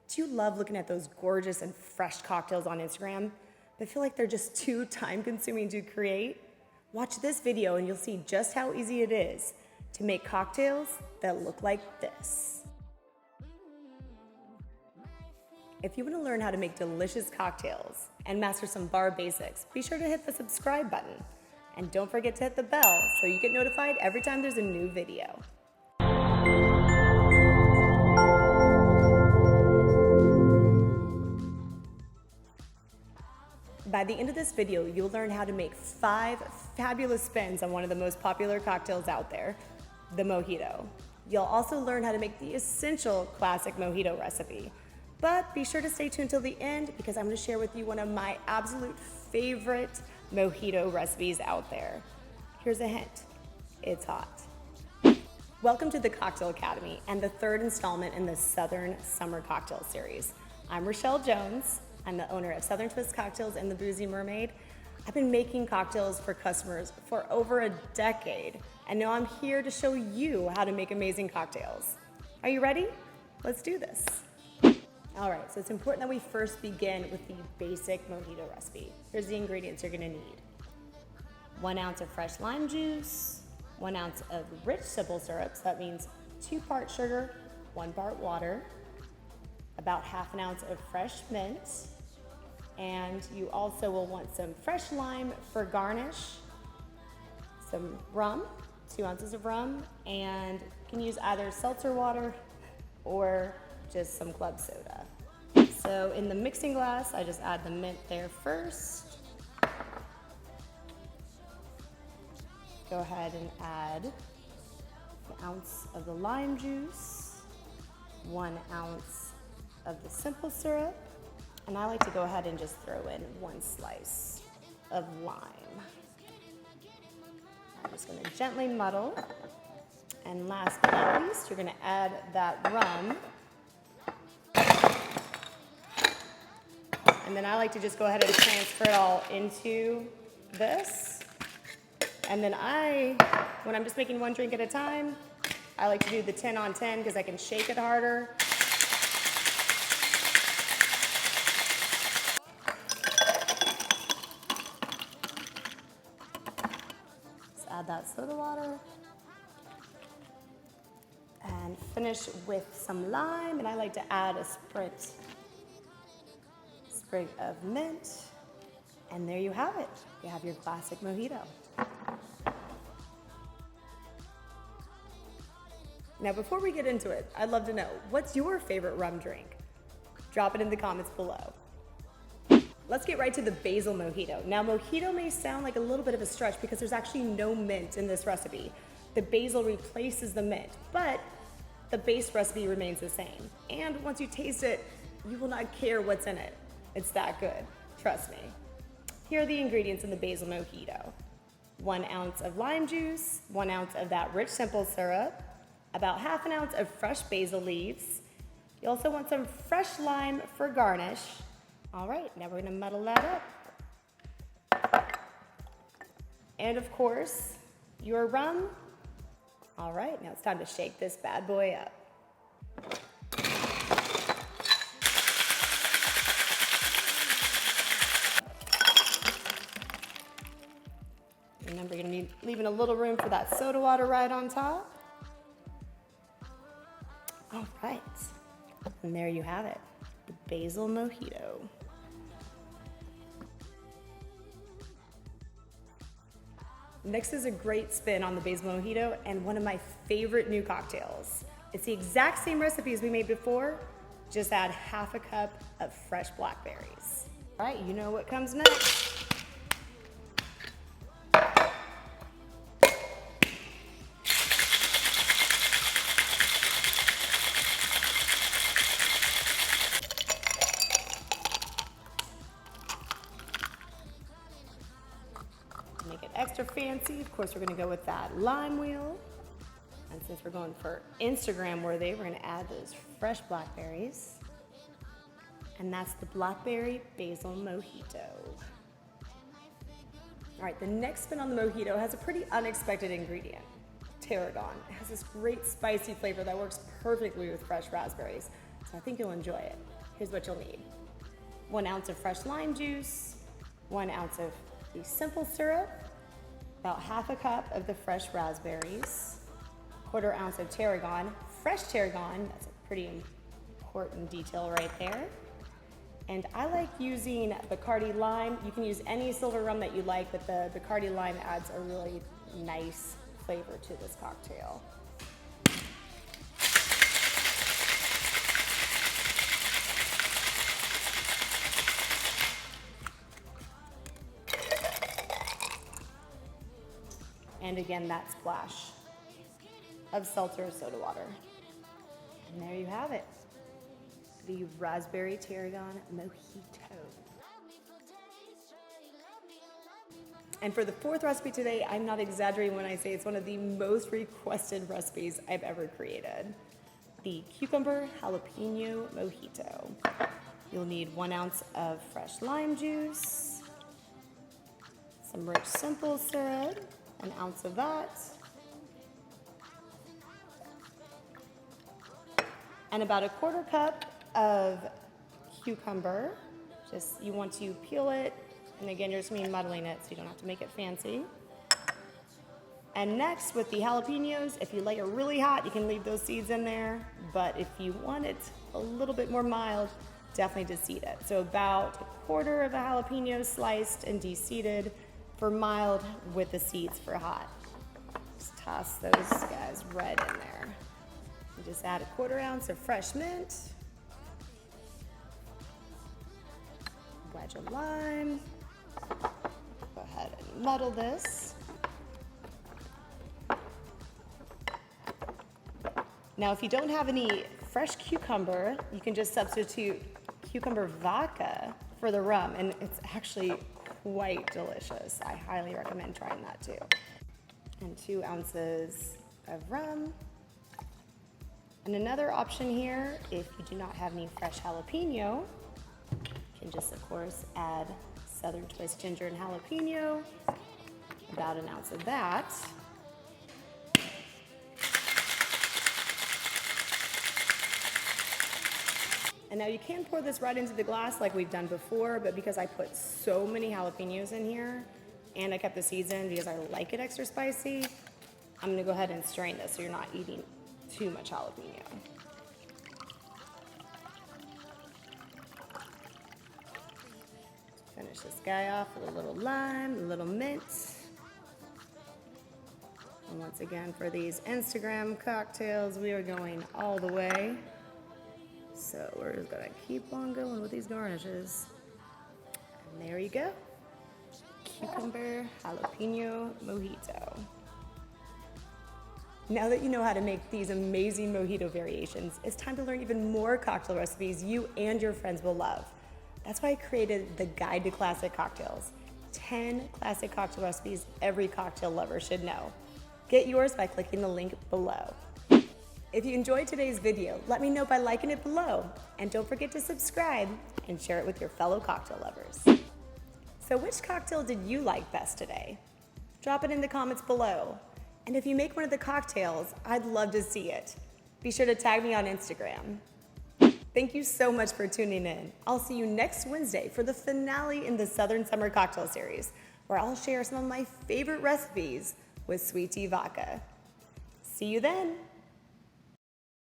Do you love looking at those gorgeous and fresh cocktails on Instagram, but feel like they're just too time-consuming to create? Watch this video and you'll see just how easy it is to make cocktails that look like this. If you want to learn how to make delicious cocktails and master some bar basics, be sure to hit the subscribe button. And don't forget to hit the bell so you get notified every time there's a new video. By the end of this video, you'll learn how to make 5 fabulous spins on one of the most popular cocktails out there, the Mojito. You'll also learn how to make the essential classic Mojito recipe. But be sure to stay tuned till the end because I'm going to share with you one of my absolute favorite Mojito recipes out there. Here's a hint, it's hot. Welcome to the Cocktail Academy and the 3rd installment in the Southern Summer Cocktail Series. I'm Rochelle Jones. I'm the owner of Southern Twist Cocktails and the Boozy Mermaid. I've been making cocktails for customers for over a decade, and now I'm here to show you how to make amazing cocktails. Are you ready? Let's do this. All right, so it's important that we first begin with the basic Mojito recipe. Here's the ingredients you're gonna need. 1 ounce of fresh lime juice, 1 ounce of rich simple syrup, so that means 2 parts sugar, 1 part water, about ½ an ounce of fresh mint, and you also will want some fresh lime for garnish, some rum, 2 ounces of rum, and you can use either seltzer water or just some club soda. So in the mixing glass, I just add the mint there first. Go ahead and add an ounce of the lime juice, 1 ounce of the simple syrup, and I like to go ahead and just throw in 1 slice of lime. I'm just gonna gently muddle, and last but not least, you're gonna add that rum. And then I like to just go ahead and transfer it all into this. And then when I'm just making 1 drink at a time, I like to do the 10 on 10 because I can shake it harder. Just add that soda water. And finish with some lime, and I like to add a sprig of mint, and there you have it. You have your classic Mojito. Now, before we get into it, I'd love to know, what's your favorite rum drink? Drop it in the comments below. Let's get right to the Basil Mojito. Now, Mojito may sound like a little bit of a stretch because there's actually no mint in this recipe. The basil replaces the mint, but the base recipe remains the same. And once you taste it, you will not care what's in it. It's that good, trust me. Here are the ingredients in the Basil Mojito. 1 ounce of lime juice, 1 ounce of that rich simple syrup, about ½ an ounce of fresh basil leaves. You also want some fresh lime for garnish. All right, now we're gonna muddle that up. And of course, your rum. All right, now it's time to shake this bad boy up. Remember, you're gonna be leaving a little room for that soda water right on top. All right, and there you have it, the Basil Mojito. Next is a great spin on the Basil Mojito and one of my favorite new cocktails. It's the exact same recipe as we made before, just add ½ a cup of fresh blackberries. All right, you know what comes next. Make it extra fancy, of course, we're gonna go with that lime wheel. And since we're going for Instagram worthy, we're gonna add those fresh blackberries. And that's the Blackberry Basil Mojito. All right, the next spin on the Mojito has a pretty unexpected ingredient, tarragon. It has this great spicy flavor that works perfectly with fresh raspberries, so I think you'll enjoy it. Here's what you'll need. 1 ounce of fresh lime juice, 1 ounce of the simple syrup, about ½ a cup of the fresh raspberries, 1/4 ounce of tarragon, fresh tarragon, that's a pretty important detail right there. And I like using Bacardi lime. You can use any silver rum that you like, but the Bacardi lime adds a really nice flavor to this cocktail. And again, that splash of seltzer or soda water. And there you have it, the raspberry tarragon mojito. And for the 4th recipe today, I'm not exaggerating when I say it's one of the most requested recipes I've ever created. The cucumber jalapeno mojito. You'll need 1 ounce of fresh lime juice, some rich simple syrup, 1 ounce of that, and about 1/4 cup of cucumber. Just, you want to peel it, and again, you're just gonna be muddling it, so you don't have to make it fancy. And next, with the jalapenos, if you like it really hot, you can leave those seeds in there, but if you want it a little bit more mild, definitely deseed it. So about 1/4 of a jalapeno sliced and deseeded for mild, with the seeds for hot. Just toss those guys right in there. You just add 1/4 ounce of fresh mint, wedge of lime. Go ahead and muddle this. Now, if you don't have any fresh cucumber, you can just substitute cucumber vodka for the rum, and it's actually quite delicious. I highly recommend trying that too. And 2 ounces of rum. And another option here, if you do not have any fresh jalapeno, you can just, of course, add Southern Twist ginger and jalapeno, about 1 ounce of that. And now you can pour this right into the glass like we've done before, but because I put so many jalapenos in here and I kept the seeds in because I like it extra spicy, I'm gonna go ahead and strain this so you're not eating too much jalapeno. Finish this guy off with a little lime, a little mint. And once again, for these Instagram cocktails, we are going all the way. So we're just gonna keep on going with these garnishes. And there you go. Cucumber jalapeno mojito. Now that you know how to make these amazing mojito variations, it's time to learn even more cocktail recipes you and your friends will love. That's why I created the Guide to Classic Cocktails. 10 classic cocktail recipes every cocktail lover should know. Get yours by clicking the link below. If you enjoyed today's video, let me know by liking it below. And don't forget to subscribe and share it with your fellow cocktail lovers. So which cocktail did you like best today? Drop it in the comments below. And if you make one of the cocktails, I'd love to see it. Be sure to tag me on Instagram. Thank you so much for tuning in. I'll see you next Wednesday for the finale in the Southern Summer Cocktail Series, where I'll share some of my favorite recipes with sweet tea vodka. See you then.